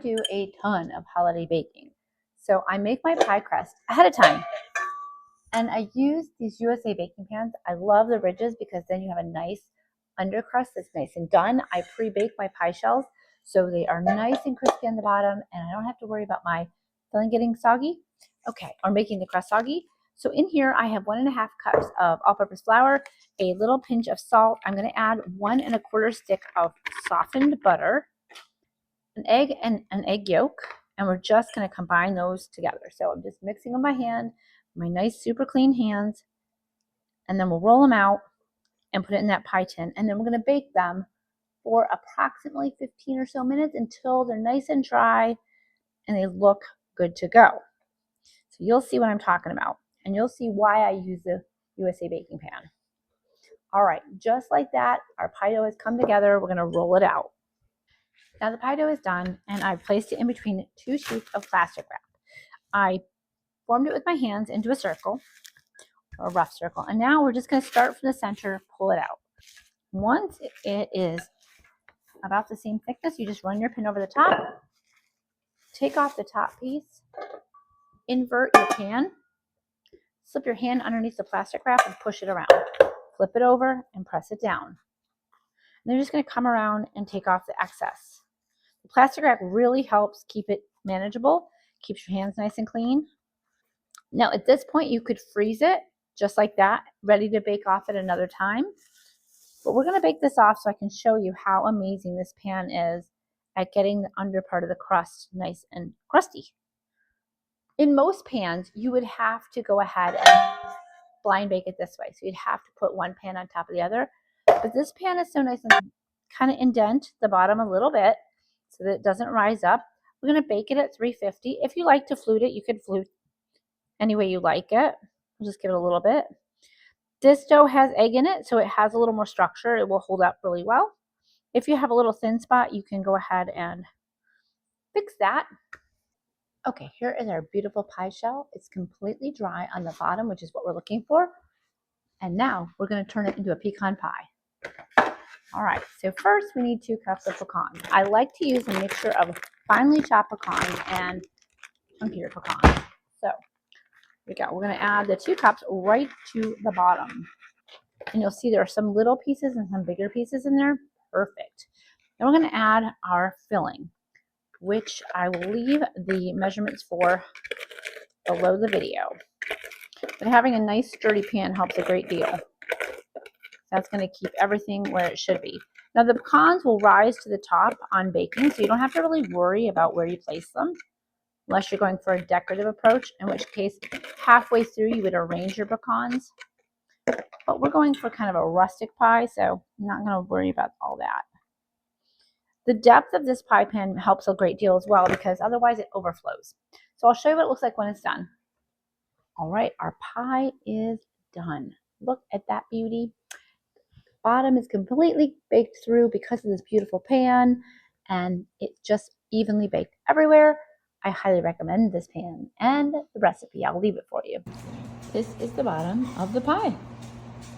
do a ton of holiday baking. So I make my pie crust ahead of time. And I use these USA baking pans. I love the ridges because then you have a nice undercrust that's nice and done. I pre-bake my pie shells so they are nice and crispy on the bottom, and I don't have to worry about my filling getting soggy. Okay, or making the crust soggy. So in here I have 1.5 cups of all-purpose flour, a little pinch of salt. I'm going to add 1.25 stick of softened butter, an egg and an egg yolk, and we're just going to combine those together. So I'm just mixing with my hand, my nice super clean hands, and then we'll roll them out and put it in that pie tin, and then we're going to bake them for approximately 15 or so minutes until they're nice and dry and they look good to go. So you'll see what I'm talking about, and you'll see why I use the USA baking pan. All right, just like that, our pie dough has come together. We're going to roll it out. Now the pie dough is done, and I've placed it in between 2 sheets of plastic wrap. I formed it with my hands into a circle, or a rough circle, and now we're just going to start from the center, pull it out. Once it is about the same thickness, you just run your pin over the top, take off the top piece, invert your pan, slip your hand underneath the plastic wrap and push it around. Flip it over and press it down. And then you're just going to come around and take off the excess. The plastic wrap really helps keep it manageable, keeps your hands nice and clean. Now at this point you could freeze it just like that, ready to bake off at another time. But we're going to bake this off so I can show you how amazing this pan is at getting the under part of the crust nice and crusty. In most pans, you would have to go ahead and blind bake it this way. So you'd have to put one pan on top of the other. But this pan is so nice and kind of indent the bottom a little bit so that it doesn't rise up. We're going to bake it at 350. If you like to flute it, you could flute any way you like it. We'll just give it a little bit. This dough has egg in it, so it has a little more structure. It will hold up really well. If you have a little thin spot, you can go ahead and fix that. Okay, here is our beautiful pie shell. It's completely dry on the bottom, which is what we're looking for. And now we're going to turn it into a pecan pie. All right, so first we need 2 cups of pecans. I like to use a mixture of finely chopped pecans and chunkier pecans. So here we go. We're going to add the 2 cups right to the bottom. And you'll see there are some little pieces and some bigger pieces in there. Perfect. Then we're going to add our filling, which I will leave the measurements for below the video. But having a nice sturdy pan helps a great deal. That's going to keep everything where it should be. Now the pecans will rise to the top on baking, so you don't have to really worry about where you place them, unless you're going for a decorative approach, in which case halfway through you would arrange your pecans. But we're going for kind of a rustic pie, so I'm not going to worry about all that. The depth of this pie pan helps a great deal as well, because otherwise it overflows. So I'll show you what it looks like when it's done. All right, our pie is done. Look at that beauty. Bottom is completely baked through because of this beautiful pan, and it's just evenly baked everywhere. I highly recommend this pan and the recipe. I'll leave it for you. This is the bottom of the pie.